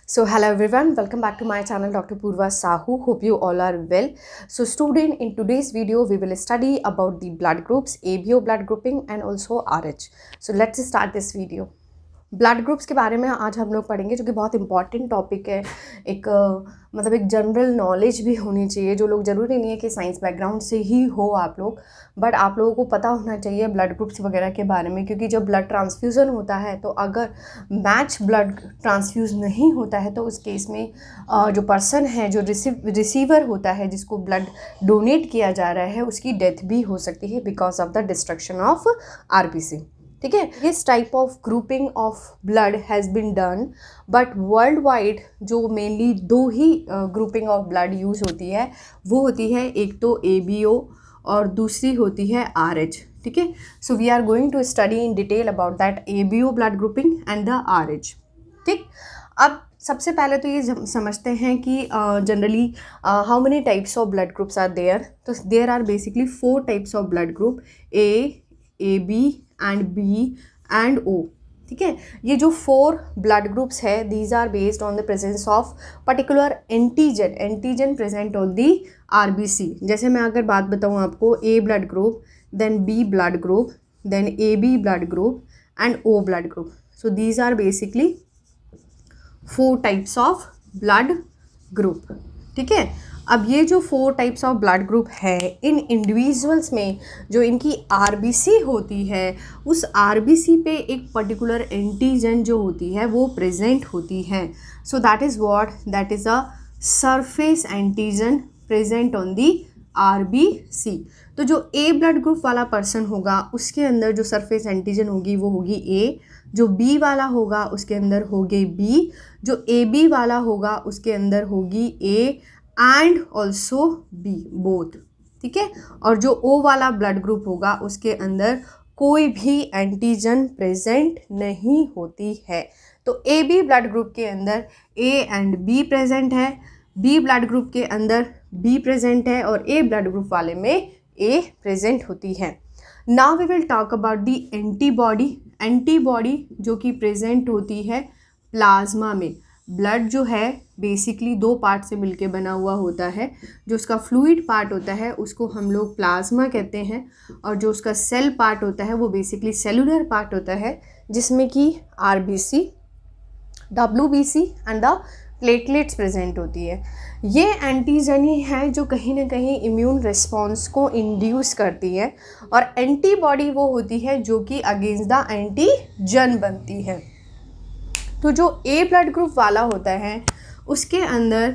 So hello everyone, welcome back to my channel Dr. Purva Sahu. Hope you all are well. So student, in today's video we will study about the blood groups, ABO blood grouping and also RH. So let's start this video. Blood groups के बारे में आज हम लोग पढ़ेंगे, जो कि बहुत इंपॉर्टेंट टॉपिक है। मतलब एक जनरल नॉलेज भी होनी चाहिए। जो लोग ज़रूरी नहीं है कि साइंस बैकग्राउंड से ही हो आप लोग, बट आप लोगों को पता होना चाहिए ब्लड ग्रुप्स वगैरह के बारे में, क्योंकि जब ब्लड ट्रांसफ्यूज़न होता है तो अगर मैच ब्लड ट्रांसफ्यूज़ नहीं होता है तो उस केस में जो पर्सन है, जो रिसीवर होता है, जिसको ब्लड डोनेट किया जा रहा है, उसकी डेथ भी हो सकती है because of the destruction of RBC। ठीक है, this type of grouping of blood has been done, but world wide जो मेनली दो ही ग्रुपिंग ऑफ ब्लड यूज़ होती है वो होती है, एक तो ABO और दूसरी होती है RH। ठीक है, so we are going to study in detail about that ABO blood grouping and the RH। ठीक, अब सबसे पहले तो ये समझते हैं कि generally how many types of blood groups are there. तो there are basically 4 types of blood group, AB and B and O। ठीक है, ये जो 4 ब्लड ग्रुप्स है, these are based on the presence of particular antigen present on the RBC। जैसे मैं अगर बात बताऊँ आपको, A blood group, then B blood group, then AB blood group and O blood group. So these are basically 4 types of blood group. ठीक है, अब ये जो 4 टाइप्स ऑफ ब्लड ग्रुप है, इन इंडिविजुअल्स में जो इनकी RBC होती है, उस RBC पे एक पर्टिकुलर एंटीजन जो होती है वो प्रेजेंट होती है। So that is what, that is a surface antigen present on the RBC। तो जो A ब्लड ग्रुप वाला पर्सन होगा उसके अंदर जो सरफेस एंटीजन होगी वो होगी A, जो B वाला होगा उसके अंदर होगी B, जो AB वाला होगा उसके अंदर होगी A and also B, both. ठीक है, और जो O वाला ब्लड ग्रुप होगा उसके अंदर कोई भी एंटीजन प्रेजेंट नहीं होती है। तो AB ब्लड ग्रुप के अंदर A एंड B प्रेजेंट है, B ब्लड ग्रुप के अंदर B प्रेजेंट है और A ब्लड ग्रुप वाले में A प्रेजेंट होती है। Now we will talk about the antibody जो कि प्रेजेंट होती है प्लाज्मा में। ब्लड जो है बेसिकली 2 पार्ट से मिलके बना हुआ होता है। जो उसका फ्लूइड पार्ट होता है उसको हम लोग प्लाज्मा कहते हैं, और जो उसका सेल पार्ट होता है वो बेसिकली सेलुलर पार्ट होता है, जिसमें कि RBC, WBC and the platelets present होती है। ये एंटीजन ही है जो कहीं ना कहीं इम्यून रिस्पॉन्स को इंड्यूस करती है, और एंटीबॉडी वो होती है जो कि अगेंस्ट द एंटीजन बनती है। तो जो A ब्लड ग्रुप वाला होता है उसके अंदर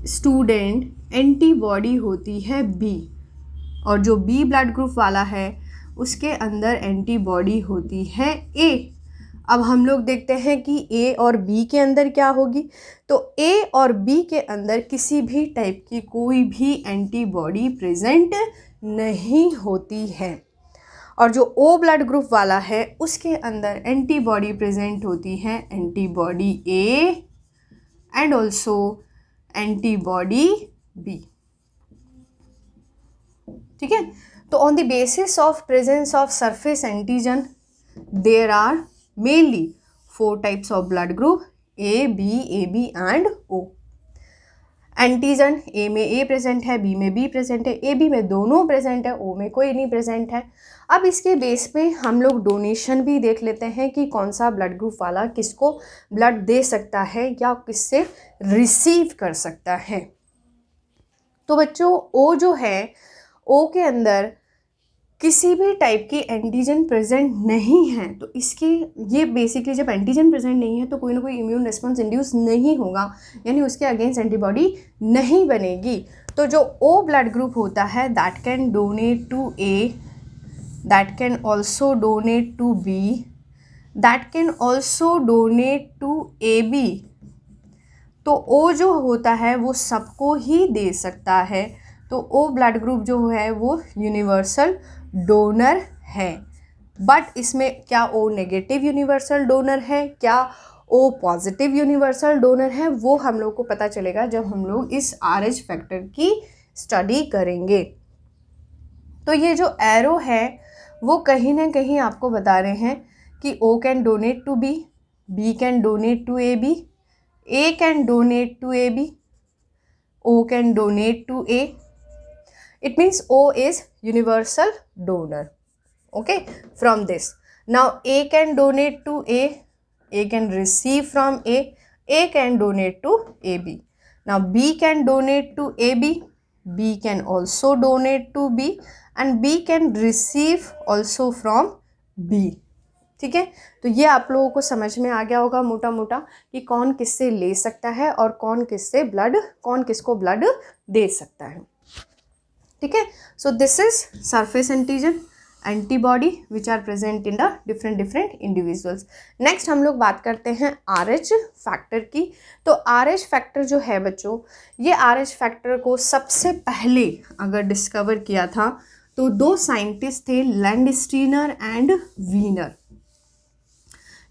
स्टूडेंट एंटीबॉडी होती है B, और जो B ब्लड ग्रुप वाला है उसके अंदर एंटीबॉडी होती है A। अब हम लोग देखते हैं कि A और B के अंदर क्या होगी। तो A और B के अंदर किसी भी टाइप की कोई भी एंटीबॉडी प्रेजेंट नहीं होती है, और जो O ब्लड ग्रुप वाला है उसके अंदर एंटीबॉडी प्रेजेंट होती है, antibody A and also antibody B। ठीक है, तो on the basis of presence of surface antigen there are mainly 4 types of blood group, A, B, AB and O। Antigen A में A प्रेजेंट है, B में B present है, AB में दोनों present है, O में कोई नहीं प्रेजेंट है। अब इसके बेस पे हम लोग डोनेशन भी देख लेते हैं कि कौन सा ब्लड ग्रुप वाला किसको ब्लड दे सकता है या किससे रिसीव कर सकता है। तो बच्चों, O जो है, O के अंदर किसी भी टाइप की एंटीजन प्रेजेंट नहीं है, तो इसके ये बेसिकली जब एंटीजन प्रेजेंट नहीं है तो कोई ना कोई इम्यून रिस्पॉन्स इंड्यूस नहीं होगा, यानी उसके अगेंस्ट एंटीबॉडी नहीं बनेगी। तो जो O ब्लड ग्रुप होता है that can donate to A, that can also donate to B, that can also donate to AB। तो O जो होता है वो सबको ही दे सकता है। तो O ब्लड ग्रुप जो है वो यूनिवर्सल डोनर है, बट इसमें क्या O नेगेटिव यूनिवर्सल डोनर है, क्या O पॉजिटिव यूनिवर्सल डोनर है, वो हम लोग को पता चलेगा जब हम लोग इस RH फैक्टर की स्टडी करेंगे। तो ये जो एरो है वो कहीं ना कहीं आपको बता रहे हैं कि O can donate to B, B can donate to AB, A can donate to AB, O can donate to A. It means O is universal donor. Okay, from this. Now A can donate to A can receive from A can donate to AB. Now B can donate to AB, B can also donate to B, and B can receive also from B. ठीक है, तो ये आप लोगों को समझ में आ गया होगा मोटा मोटा कि कौन किससे ले सकता है और कौन किसको ब्लड दे सकता है. ठीक है, so this is surface antigen antibody which are present in the different individuals. Next हम लोग बात करते हैं RH फैक्टर की. तो RH फैक्टर जो है बच्चों, ये RH फैक्टर को सबसे पहले अगर डिस्कवर किया था तो दो साइंटिस्ट थे, Landsteiner and Wiener.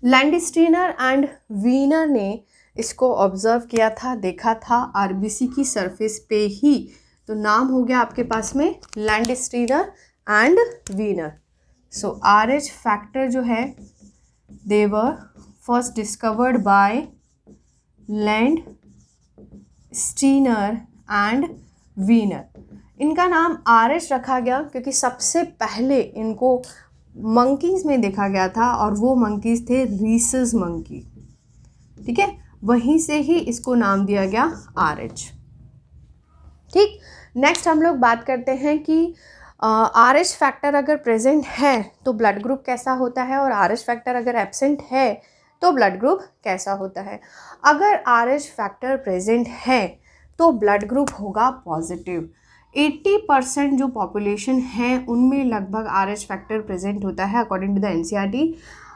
Landsteiner and Wiener ने इसको ऑब्जर्व किया था, देखा था RBC की सरफेस पे ही. तो नाम हो गया आपके पास में Landsteiner and Wiener. So RH factor जो है they were first discovered by Landsteiner and Wiener. इनका नाम RH रखा गया क्योंकि सबसे पहले इनको मंकीज़ में देखा गया था और वो मंकीज़ थे रीसस मंकी. ठीक है, वहीं से ही इसको नाम दिया गया RH. ठीक, नेक्स्ट हम लोग बात करते हैं कि RH फैक्टर अगर प्रेजेंट है तो ब्लड ग्रुप कैसा होता है और RH फैक्टर अगर एब्सेंट है तो ब्लड ग्रुप कैसा होता है. अगर RH फैक्टर प्रेजेंट है तो ब्लड ग्रुप होगा पॉजिटिव. 80% जो पॉपुलेशन है उनमें लगभग RH फैक्टर प्रेजेंट होता है अकॉर्डिंग टू द NCERT,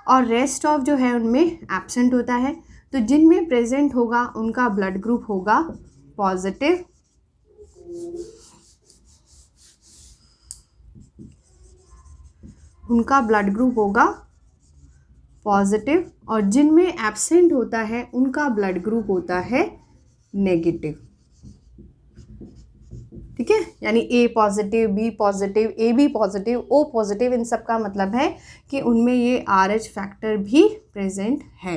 और रेस्ट ऑफ जो है उनमें एब्सेंट होता है. तो जिनमें प्रेजेंट होगा उनका ब्लड ग्रुप होगा पॉजिटिव. उनका ब्लड ग्रुप होगा पॉजिटिव और जिनमें एब्सेंट होता है उनका ब्लड ग्रुप होता है नेगेटिव. ठीक है, यानी A positive, B positive, AB positive, O positive, इन सब का मतलब है कि उनमें ये RH फैक्टर भी प्रेजेंट है.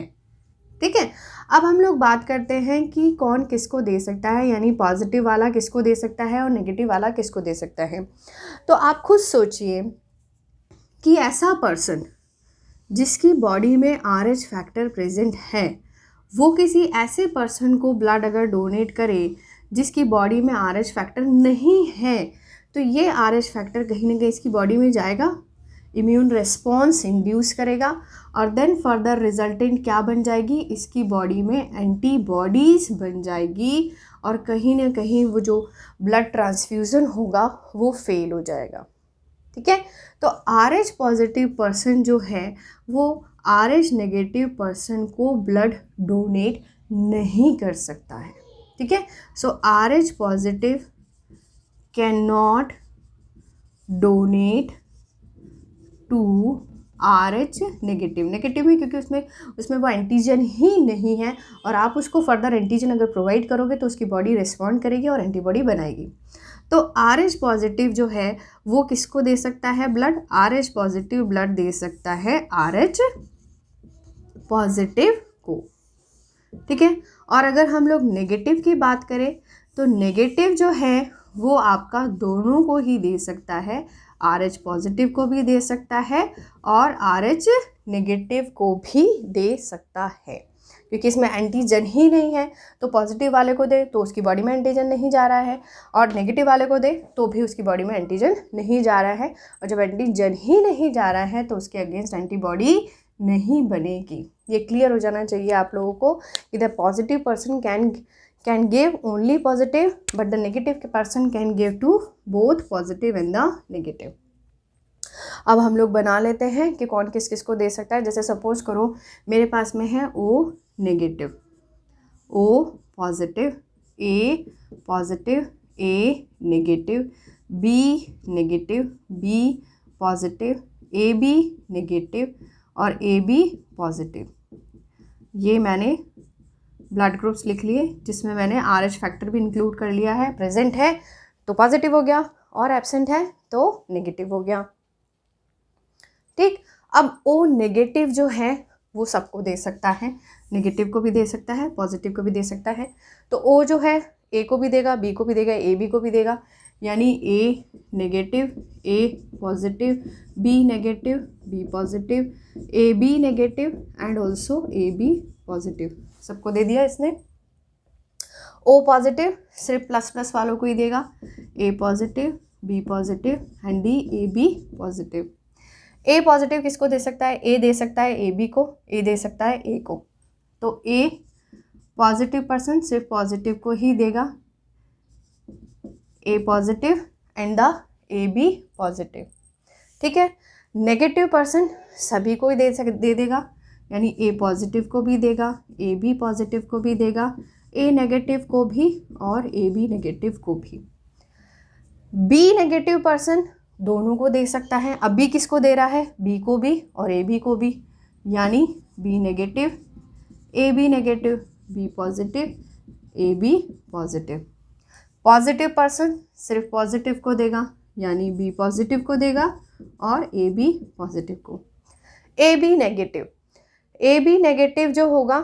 ठीक है, अब हम लोग बात करते हैं कि कौन किसको दे सकता है, यानी पॉजिटिव वाला किसको दे सकता है और नेगेटिव वाला किसको दे सकता है. तो आप खुद सोचिए कि ऐसा पर्सन जिसकी बॉडी में RH फैक्टर प्रेजेंट है वो किसी ऐसे पर्सन को ब्लड अगर डोनेट करे जिसकी बॉडी में RH फैक्टर नहीं है, तो ये RH फैक्टर कहीं ना कहीं इसकी बॉडी में जाएगा, इम्यून रिस्पॉन्स इंड्यूस करेगा और देन फर्दर रिजल्टेंट क्या बन जाएगी, इसकी बॉडी में एंटीबॉडीज़ बन जाएगी और कहीं ना कहीं वो जो ब्लड ट्रांसफ्यूज़न होगा वो फेल हो जाएगा. ठीक है, तो RH पॉजिटिव पर्सन जो है वो RH नेगेटिव पर्सन को ब्लड डोनेट नहीं कर सकता है. ठीक है, so RH positive can not donate to RH negative. Negative ही क्योंकि उसमें वो एंटीजन ही नहीं है और आप उसको फर्दर एंटीजन अगर प्रोवाइड करोगे तो उसकी बॉडी रिस्पॉन्ड करेगी और एंटीबॉडी बनाएगी. तो RH पॉजिटिव जो है वो किसको दे सकता है ब्लड, RH पॉजिटिव ब्लड दे सकता है RH पॉजिटिव को. ठीक है, और अगर हम लोग नेगेटिव की बात करें तो नेगेटिव जो है वो आपका दोनों को ही दे सकता है, RH पॉजिटिव को भी दे सकता है और RH नेगेटिव को भी दे सकता है, क्योंकि इसमें एंटीजन ही नहीं है. तो पॉजिटिव वाले को दे तो उसकी बॉडी में एंटीजन नहीं जा रहा है और नेगेटिव वाले को दे तो भी उसकी बॉडी में एंटीजन नहीं जा रहा है, और जब एंटीजन ही नहीं जा रहा है तो उसके अगेंस्ट एंटीबॉडी नहीं बनेगी. ये क्लियर हो जाना चाहिए आप लोगों को कि the positive person can give only positive but the negative person can give to both positive and the negative. अब हम लोग बना लेते हैं कि कौन किस किस को दे सकता है. जैसे सपोज करो मेरे पास में है O negative, O positive, A positive, A negative, B negative, B positive, AB negative और AB पॉजिटिव. ये मैंने ब्लड ग्रुप्स लिख लिए जिसमें मैंने RH फैक्टर भी इंक्लूड कर लिया है. प्रेजेंट है तो पॉजिटिव हो गया और एब्सेंट है तो नेगेटिव हो गया. ठीक, अब O नेगेटिव जो है वो सबको दे सकता है. नेगेटिव को भी दे सकता है, पॉजिटिव को भी दे सकता है। तो O जो है A को भी देगा, B को भी देगा, AB को भी देगा, यानी A negative, A positive, B negative, B positive, AB negative and also AB positive, सबको दे दिया इसने। O पॉजिटिव सिर्फ प्लस प्लस वालों को ही देगा, A positive, B positive and D AB positive. A positive किसको दे सकता है? A दे सकता है AB को, A दे सकता है A को। तो A पॉजिटिव पर्सन सिर्फ पॉजिटिव को ही देगा, A positive and the AB positive. ठीक है, नेगेटिव पर्सन सभी को ही दे देगा, यानी A पॉजिटिव को भी देगा, AB पॉजिटिव को भी देगा, A नेगेटिव को भी और AB नेगेटिव को भी। B नेगेटिव पर्सन दोनों को दे सकता है। अब B किसको दे रहा है? B को भी और AB को भी, यानी B negative, AB negative, B positive, AB positive. Positive person सिर्फ पॉजिटिव को देगा, यानी B पॉजिटिव को देगा और AB पॉजिटिव को। AB नेगेटिव, AB नेगेटिव जो होगा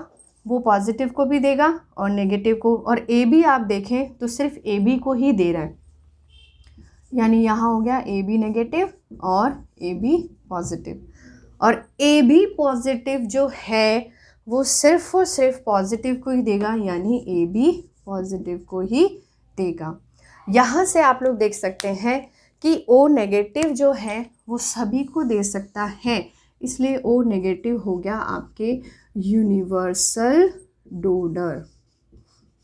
वो पॉजिटिव को भी देगा और नेगेटिव को, और AB आप देखें तो सिर्फ AB को ही दे रहा है, यानी यहाँ हो गया AB नेगेटिव और AB पॉजिटिव। और AB पॉजिटिव जो है वो सिर्फ और सिर्फ पॉजिटिव को ही देगा, यानी AB पॉजिटिव को ही देगा। यहाँ से आप लोग देख सकते हैं कि O नेगेटिव जो है वो सभी को दे सकता है, इसलिए O नेगेटिव हो गया आपके यूनिवर्सल डोनर।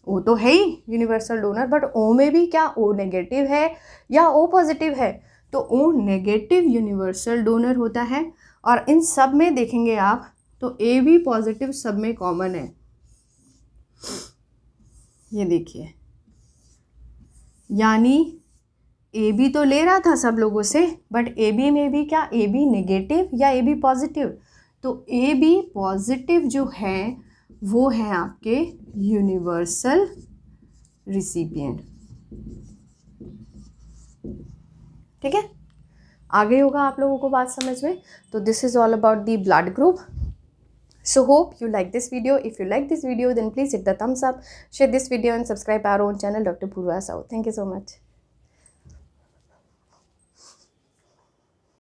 O तो है ही यूनिवर्सल डोनर, बट O में भी क्या O नेगेटिव है या O पॉजिटिव है? तो O नेगेटिव यूनिवर्सल डोनर होता है। और इन सब में देखेंगे आप तो AB पॉजिटिव सब में कॉमन है, ये देखिए, यानी AB तो ले रहा था सब लोगों से, बट AB में भी क्या AB नेगेटिव या AB पॉजिटिव? तो AB पॉजिटिव जो है वो है आपके यूनिवर्सल रिसिपिएंट। ठीक है, आगे होगा आप लोगों को बात समझ में। तो this is all about the blood group. So hope you like this video. If you like this video, then please hit the thumbs up, share this video and subscribe our own channel Dr. Purva Sahu. Thank you so much.